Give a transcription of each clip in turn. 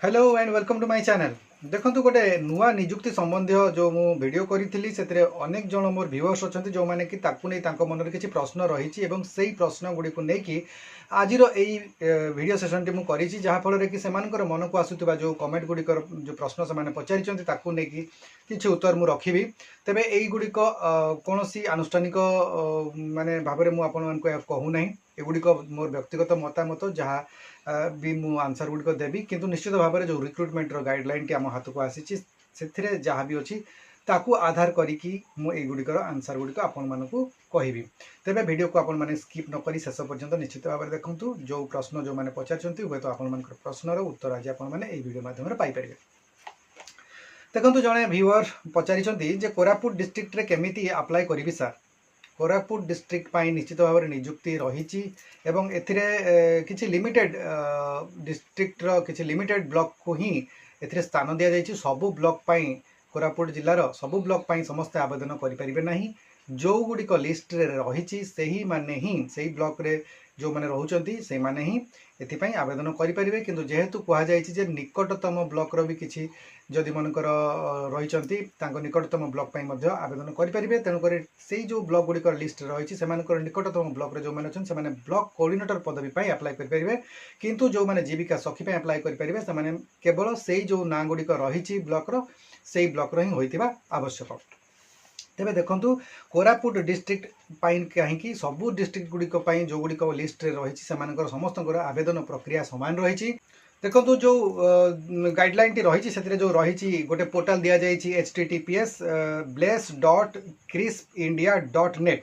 Hello and welcome to my channel. देखो गोटे नुआ निजुक्ति संबंधी जो मु वीडियो करी से अनेक जन मोर व्यूअर्स अच्छा जो मैंने कि मन में किसी प्रश्न रही से प्रश्न गुड़ी को लेकिन आज वीडियो सेसन टी मुझे जहाँफल कि से मन को आसुवा जो कमेंट गुड़िकर जो प्रश्न से पचारि किसी उत्तर मुझे रखी तेरे युड़िक कौन आनुष्ठानिक माने भाव में मुझे कहूना एगुड़िक मोर व्यक्तिगत मतामत जहाँ भी मु आंसर गुड़िक देवी किंतु निश्चित भाव में जो रिक्रुटमेंट गाइडलाइन टी आम हाथ को आसी से जहाँ भी अच्छी ताकू आधार करी मुझुड़िकर आंसर गुड़िक आपण कहि तेरे वीडियो को आपण स्किप नक शेष पर्यंत निश्चित भाव में देखूँ जो प्रश्न जो मैंने पचार हूँ तो आपण प्रश्नर उत्तर आज आपडियो मध्यम पाइपर। देखो जड़े व्यूअर पचारि कोरापुट डिस्ट्रिक्ट रे केमिति अप्लाई करी सार कोरापुट डिस्ट्रिक्ट पाई निश्चित भाव में निजुक्ति रही एवं किसी लिमिटेड डिस्ट्रिक्ट किसी लिमिटेड ब्लॉक को ही ए स्थान दि जाइए सबू ब्लॉक पाई कोरापुट जिलार सबू ब्लॉक पाई समस्ते आवेदन करें ना जो गुड़िक लिस्ट रही से ही माने ही से ब्लॉक रे जो मैंने रोचंती से माने ही एथिपाई आवेदन करें किंतु जेहेतु कहुई निकटतम ब्लॉक रो भी किसी जदि मनकर रही निकटतम ब्लॉक पर आवेदन करें तेणुक से जो ब्लॉक गुड़िक लिस्ट रही से निकटतम ब्लॉक रे जो मैंने अच्छे से ब्लॉक कोऑर्डिनेटर पदवी पर अप्लाई करेंगे किंतु जो मैंने जीविका सखी अप्लाई करेंगे से केवल से जो ना गुड़िक रही ब्लॉक से ब्लॉक रो ही होइतिबा आवश्यक। तेरे देखु कोरापुट डिस्ट्रिक्ट कहीं सबू डिस्ट्रिक्ट गुड़िक जो गुड़िक लिस्ट रही से समस्त आवेदन प्रक्रिया सामान रही। देखो जो गाइडलाइन टी रही से जो रही गोटे पोर्टाल दि जाइए https://crisp.india.net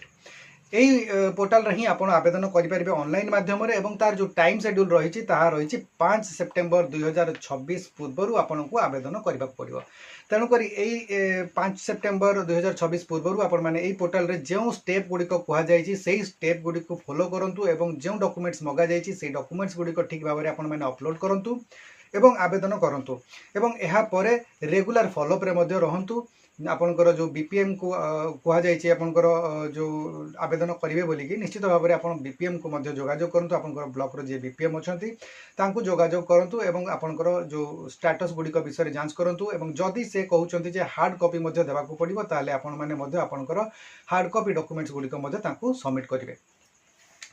यही पोर्टाल ही आप आवेदन करेंगे ऑनलाइन माध्यम एवं तार जो टाइम शेड्यूल रही 5 सेप्टेम्बर 2026 पूर्व आपन को आवेदन करने पड़ो। तेणुक 5 सेप्टेम्बर 2026 पूर्व आपने पोर्टाल रे जो स्टेप गुड़िक कहुई से स्टेप गुड़िक फॉलो करूँ एवं जो डॉक्यूमेंट्स मगा से डॉक्यूमेंट्स गुड़िक ठीक भाव में आपने अपलोड करूँ एवं आवेदन करूँ एवं यापर रेगुलर फॉलोअप रे रहतु आपणकर जो बीपीएम को कहुई आपणकर जो आवेदन करेंगे बोलिकी निश्चित भाव में आप बीपीएम को जोगाजोग करूँ आपंकर ब्लॉक जी बीपीएम अच्छा जोगाजोग करूँ एवं आपणकर जो स्टेटस गुड़िक विषय जांच करूँ एवं जदि से कहते हार्ड कॉपी देवाक पड़ो ताले आपणकर हार्ड कॉपी डॉक्यूमेंट्स गुड़िक सबमिट करेंगे।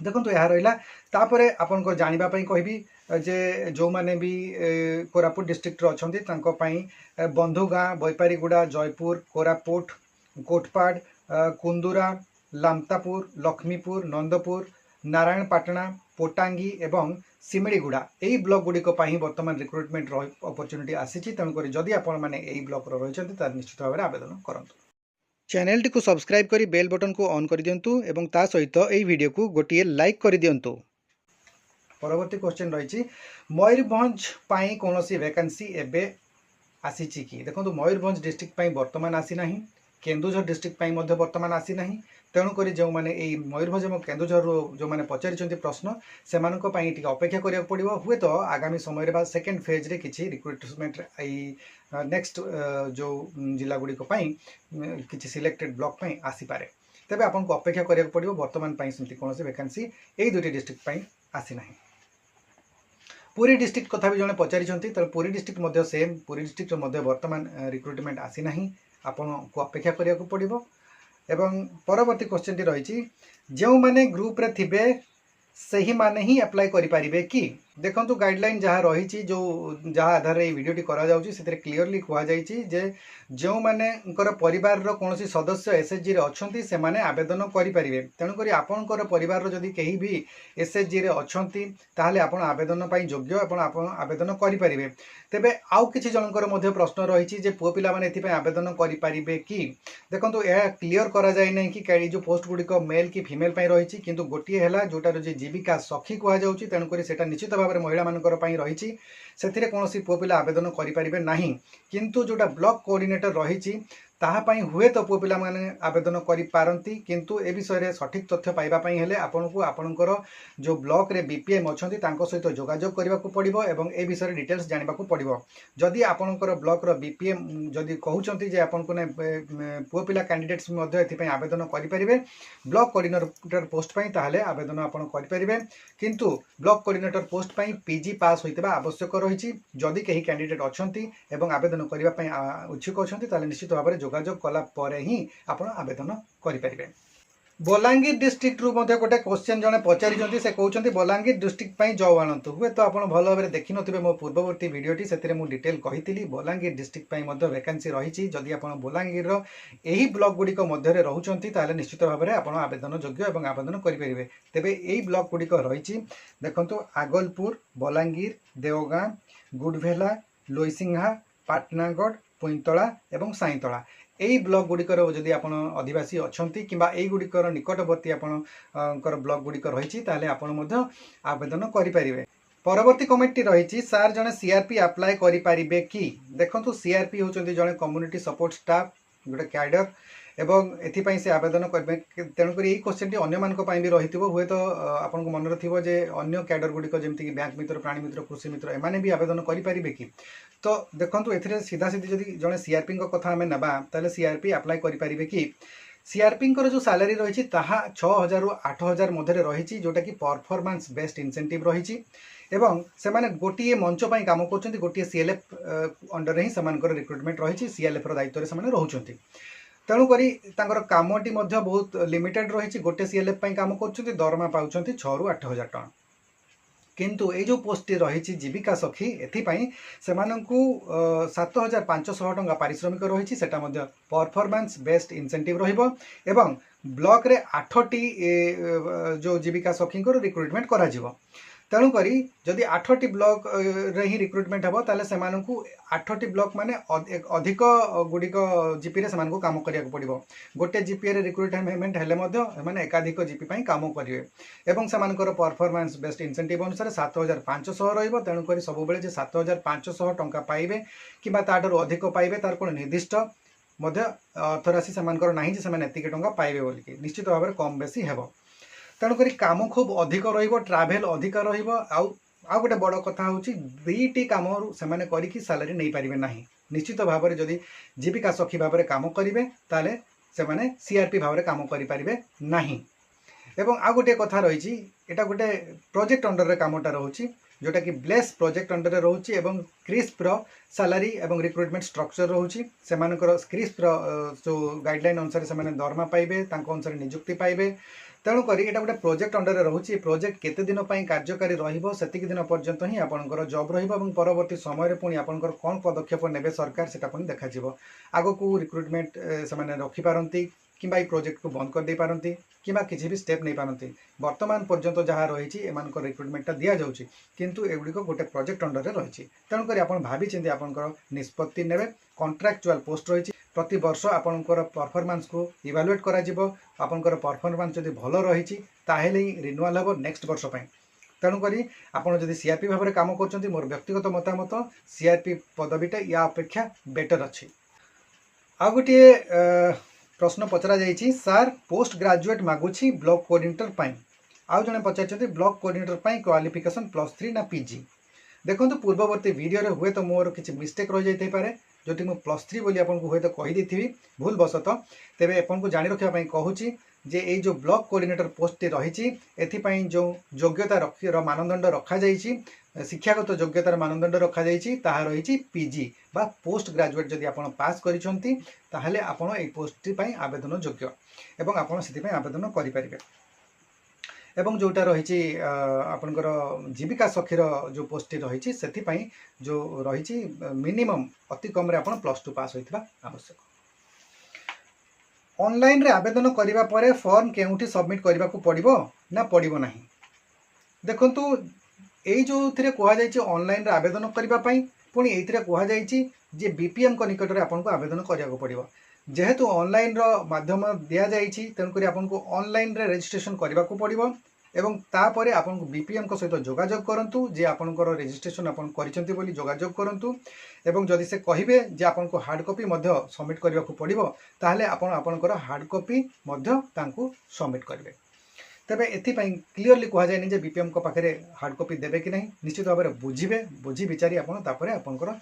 देखो यह रहा तापर आपन जानापी कहि जे जो मैंने भी कोरापुट डिस्ट्रिक्ट अच्छा बंधुगाँ बैपारीगुड़ा जयपुर कोरापुट कोटपाड़ कुंदुरा लामतापुर लक्ष्मीपुर नंदपुर नारायणपाटना पोटांगी एवं सिमिड़ीगुड़ा यही ब्लॉक गुड़िक बर्तमान रिक्रुटमेंट अपॉर्चुनिटी आसी तेणुक जदि आपण मैंने ब्लॉक रही निश्चित भाव में आवेदन करूँ। चैनल को सब्सक्राइब करी बेल बटन को ऑन कर दिंतु एवं ता सहित यही वीडियो को गोटे लाइक कर दिंतु। परवर्ती क्वेश्चन रही मयूरभंज पाई कौन सी वैकेंसी एबे आसी कि देखो मयूरभंज डिस्ट्रिक्ट बर्तमान आसी ना केन्दुझर डिस्ट्रिक्ट बर्तमान आसी ना तेणुक जो मैंने मयूरभंज और केन्दुझर जो मैंने पचारि प्रश्न से अपेक्षा करा पड़ो हुए तो आगामी समय सेकेंड फेज रे किसी रिक्रुटमेंट नेक्स्ट जो जिला गुड़िक किसी सिलेक्टेड ब्लॉक आसीपे तेज आपको अपेक्षा करा पड़ो बर्तमान सेमती कौन वैकेंसी यही दुईटी डिस्ट्रिक्ट आसी ना। पुरी डिस्ट्रिक्ट कथा भी जड़े पचारि Puri district same Puri district बर्तमान रिक्रुटमेंट आसी ना आपन को अपेक्षा करा पड़ो। एवं परवर्ती क्वेश्चन टी रही जो मैंने ग्रुप रे थिबे सही माने ही अप्लाई करें कि देखो गाइडलाइन जहाँ रही जो जहाँ आधार वीडियो टी करा जाउची से क्लीयरली कहुई जो मैंने परिवार कौन सदस्य एसएचजी अच्छी से माने आवेदन करें तेणुक आपणकर परिवार जदि कहीं भी एसएचजी अच्छा ताहले आपण आवेदन योग्य आप आवेदन करें। तेबे आउ किसी जनकर प्रश्न रही पुओ पिला माने एथिपाई आवेदन करें कि देखो यह क्लीयर करा जाए नहीं कि जो पोस्ट गुड़िक मेल कि फीमेल रही किंतु गोटे है जोटार जीविका सखी कहुई तेणुक से निश्चित भाव में महिला मानकर रही से कौन पुओ पिला आवेदन करें ना किंतु जोटा ब्लॉक कोऑर्डिनेटर रही ताहापाई हुए तो पुओ पिला माने आवेदन करि पारंती किंतु ए विषय सठिक तथ्य पाइबा पई हेले आपनको आपनकर जो ब्लॉक रे बीपीएम अछंती तांको सहित जोगाजोग करबा को पड़िबो एवं ए विषय डिटेल्स जानिबा को पड़िबो जदि आपनकर ब्लॉक रो बीपीएम जदि कहउचंती जे आपनको ने पुओ पिला कैंडिडेट्स मध्ये एथि पई आवेदन करि परिबे ब्लॉक कोऑर्डिनेटर पोस्ट पई ताहले आवेदन आपण करि परिबे किंतु ब्लॉक कोऑर्डिनेटर पोस्ट पई पीजी पास होइतबा आवश्यक रहिछि जदि केही कैंडिडेट अछंती एवं आवेदन करबा पई इच्छुक अछंती ताले निश्चित भाबरे जोगाजोग कला परे ही आपण आवेदन करि परिबे। बलांगीर डिस्ट्रिक्ट रु मध्ये गोटे क्वेश्चन जने पचारि से कहउचंती बलांगीर डिस्ट्रिक्ट पई जॉब आनंतु हुए तो आपण भलो भाबरे देखि नथिबे मो पूर्ववर्ती वीडियोटी सेतिरे मु डिटेल कहितिली बलांगीर डिस्ट्रिक्ट पई मध्ये वैकेंसी रहिछि जदि आपण बलांगीर रो एही ब्लॉक गुडी को मध्ये रे रहउचंती ताले निश्चित भाबरे आपण आवेदन योग्य एवं आवेदन करि परिबे। तेबे एही ब्लॉक गुडी को रहिछि देखंतु आगलपुर बलांगीर देवगां गुडभेला लोईसिंहा पाटनागढ़ पुइंतला एवं साइंतला एही ब्लॉक गुड़िकर जदि आपण आदिवासी अछंती किंबा एही गुड़िकर निकटवर्ती आपणकर ब्लॉक गुड़िक रहिछि ताले आपण मध्ये आवेदन करि परिबे। परवर्ती कमेंटटी रहिछि सार जने सीआरपी अप्लाई करि परिबे कि देखंतु सीआरपी होचंती जने कम्युनिटी सपोर्ट स्टाफ गोटे कैडर एवं एथिपाई से आवेदन करबे तेणुक यही क्वेश्चन टी अन्य मानक भी रही हुए तो आपन को मन रथिबो जे अन्य कैडर गुड़िक जमती कि बैंक मित्र प्राणी मित्र कृषि मित्र एमाने भी आवेदन करि परिबे कि तो देखंतु एथिरे सीधा सीधी जदि जने सीआरपी कथा आमे नबा ताले सीआरपी अप्लाई करि परिबे कि सीआरपी जो सैलरी रही ताहा 6000 रु 8000 मध्य रही जोटा कि परफॉर्मेंस बेस्ड इंसेंटिव रही एवं से गोटे मंच पर काम कर गोटे सीएलएफ अंडर ही रिक्रुटमेंट रही सीएलएफ दायित्व से रोचे तेणुक कामटी बहुत लिमिटेड रही गोटे सीएलएफ काम कर दरमा पाँच 6 रु 8000 टका किंतु ये जो पोस्ट रही जीविका सखी एथिपाई से 7500 टंका पारिश्रमिक रही से परफॉर्मेंस बेस्ड इंसेंटिव रहिबो एवं ब्लॉक रे 8टी जो जीविका सखी रिक्रुटमेंट करा जिवो तेणुक जदि 8टी ब्लॉक रे ही रिक्रुटमेंट हे ताले से 8टी ब्लॉक माने अधिक गुड़िक जीपी रे से काम करिया पड़ो गोटे जीपी रे रिक्रुटमेंट हेले माने एकाधिक जीपी पई काम करिवे एवं से परफॉर्मेंस बेस्ड इंसेंटिव अनुसार 7500 रहिबो तेणुक सब बेले 7500 टंका पाइबे किबा ताडर अधिक पाइबे तार कोन निर्दिष्ट अर्थराशि से नाही जे से एतिके टंका पाइबे बोलिकी निश्चित भाव में कम बेसी हेबो तेणुक काम खूब अधिक ट्राभेल अधिक रोटे बड़ कथा हूँ दुईटी कम से करी सालारी नहीं पारे ना निश्चित भाव में जदि जीविका सखी भाव में कम करेंगे ताले से सीआरपी भाव में कम करें ना एवं आ गोटे कथा रही एटा गोटे प्रोजेक्ट अंडर रे कामटा रोचे जोटा कि ब्लेस प्रोजेक्ट अंडर रोचे एवं क्रिस्प सैलरी एवं रिक्रुटमेंट स्ट्रक्चर रोचे से क्रिस्प जो गाइडलाइन अनुसार से दरमा पाइबे अनुसार नियुक्ति पाइबे तेणुक ये गोटे प्रोजेक्ट अंडर रोचे प्रोजेक्ट केते दिन कार्यकारी रतिक दिन पर्यंत ही आपंकर जॉब परवर्ती समय पुणी आपंकर कौन पदक्षेप ने सरकार से देखा आग को रिक्रुटमेंट से रखिपारती कि प्रोजेक्ट को बंद कर दे पारती कि किसी भी स्टेप नहीं पारती वर्तमान पर्यंत जहाँ रही एम रिक्रुटमेंटा दि जाऊँगी किंतु एगुड़िक गोटे प्रोजेक्ट अंडर रही तेणुक आप भाई चिंती आपंकर निष्पत्ति ने कॉन्ट्रैक्चुअल पोस्ट रही प्रति वर्ष आपंकर परफॉर्मेंस को इवैल्यूएट करा आपंकर परफॉर्मेंस जदि भल रही ताहेले ही रिन्यूअल हम नेक्स्ट वर्ष तेणुक आपड़ जदि सीआरपी भाव में कम कर मोर व्यक्तिगत मतामत सीआरपी पदवीटा या अपेक्षा बेटर अच्छी। आ गोटे प्रश्न पचरा जाइए सार पोस्ट ग्रेजुएट मागुची ब्लॉक कोऑर्डिनेटर आउ जने पचार ब्लॉक कोऑर्डिनेटर क्वालिफिकेशन +3 ना पीजी देखो पूर्ववर्ती वीडियो हुए तो मोर किसी मिस्टेक रही जाए जो +3 बोली आपको हुए तो कहीदी थी भूल बसत तेरे आपको जाणी रखापी कहूँ जे ये जो ब्लॉक कोऑर्डिनेटर पोस्ट रही एथिपाई जो योग्यता मानदंड रखा जाइए शिक्षागत योग्यतार मानदंड रखा जाइए ताहा रही पीजी बा पोस्ट ग्रेजुएट जदि आप पास करिसेंती ताहले आपण ए पोस्ट पाई आवेदन योग्य एवं आपण से आवेदन करें एवं जोटा रही आपनकर जीविका सखीर जो पोस्ट रही से जो रही मिनिमम अति कम आप +2 पास होता आवश्यक। ऑनलाइन रे आवेदन करिबा परे फॉर्म केउठी सबमिट करबा को पड़िबो ना पड़िबो नाही देखंतु एई जो थिरे कोहा जायछि ऑनलाइन रे आवेदन करिबा पई पुणी एइथिरे कोहा जायछि जे बीपीएम को निकट रे आपन को आवेदन करिया को पड़िबो जेहेतु ऑनलाइन रो माध्यम दिया जायछि तेन करी आपन को ऑनलाइन रे रजिस्ट्रेशन करिबा को पड़िबो ଏବଂ ତାପରେ ଆପଣଙ୍କୁ ବିପିଏମ୍ को सहित जोगाजोग करंतु जे आपनकर रजिस्ट्रेशन आपन करिसंती बोली जोगाजोग करंतु एवं जदि से कहिबे जे आपनको हार्ड कॉपी मध्य सबमिट करबा को पड़िबो ताहले आपन आपनकर हार्ड कॉपी मध्य तांकू सबमिट करबे। तबे एथिपाई क्लियरली कहा जाए जे बीपीएम को पाखे हार्ड कॉपी देबे कि नहीं निश्चित भाव में बुझे बुझी विचारी आपन तापरे आपनकर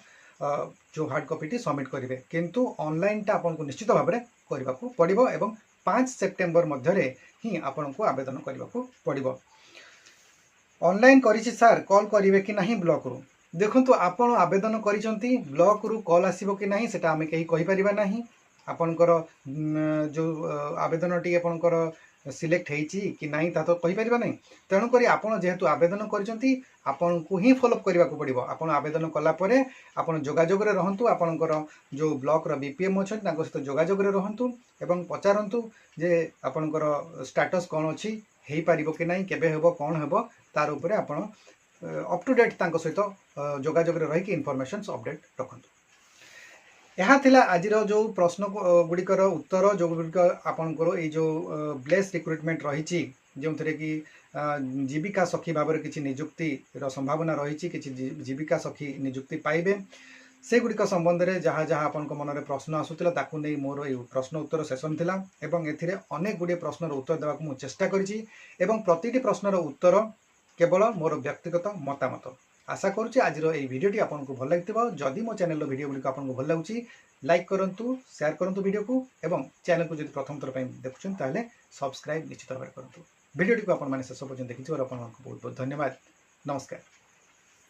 जो हार्ड कॉपी सबमिट करेंगे किंतु ऑनलाइन टा आपको निश्चित भाव में करने को पड़ो एवं 5 सेप्टेम्बर मध्य ही आपन को आवेदन करने को पड़ो। ऑनलाइन करिछि सर कॉल करेंगे कि नहीं ब्लॉक रु देखु आपन आवेदन करिसंती ब्लॉक रु कॉल आसीबो कि नहीं सेटा आमे कहीं कहि परिबा नहीं। आपनकर जो आवेदन टी आपनकर सिलेक्ट होती कि नहीं ता तो कहीपर ना तेणुक आपड़ जेहेतु आवेदन करछंती आपन को ही फॉलोअप करने को पड़ो। आपन आवेदन कलापर आपन जोगाजोग रे रहंतु आपनकर जो ब्लॉक रो बीपीएम अच्छा सहित जोगाजोग रे रहंतु एवं पचारंतु जे आपनकर स्टेटस कौन अच्छी हो पारिबो कि नहीं केबे हेबो कौन हेबो तार उपरे आपन अप टू डेट तांको सहित जोगाजोग रे रही इनफॉरमेशन अपडेट रखंतु। यह थिला आजिर जो प्रश्न गुड़िकर उत्तर जो गुड़िक आपंकर ये जो ब्लेस रिक्रुटमेंट रही जो थे कि जीविका सखी भाव में किसी निजुक्ति संभावना रही कि जीविका सखी निजुक्ति पाइबे से गुड़िक संबंध में जहाँ जहाँ आपन मन में प्रश्न आसूला ताकू नहीं मोर ये प्रश्न उत्तर सेसन थिला एवं एथिरे अनेक गुड़े प्रश्नर उत्तर देवाक मु चेष्टा करिछि एवं प्रतिटी प्रश्नर उत्तर केवल मोर व्यक्तिगत मतामत। आशा करुच्ची आज ये भिडियोटी आपको भल लगी जदि मो चैनल भिडियो गुड़िक आपको भल लगुच लाइक करूँ शेयर करूँ भिडियो को एवं चैनल को जब प्रथम थर देखुं ताहले सब्सक्राइब निश्चित भाव करूँ। भिडियोटी को आप शेष पर्यटन देखिए बहुत बहुत धन्यवाद। नमस्कार।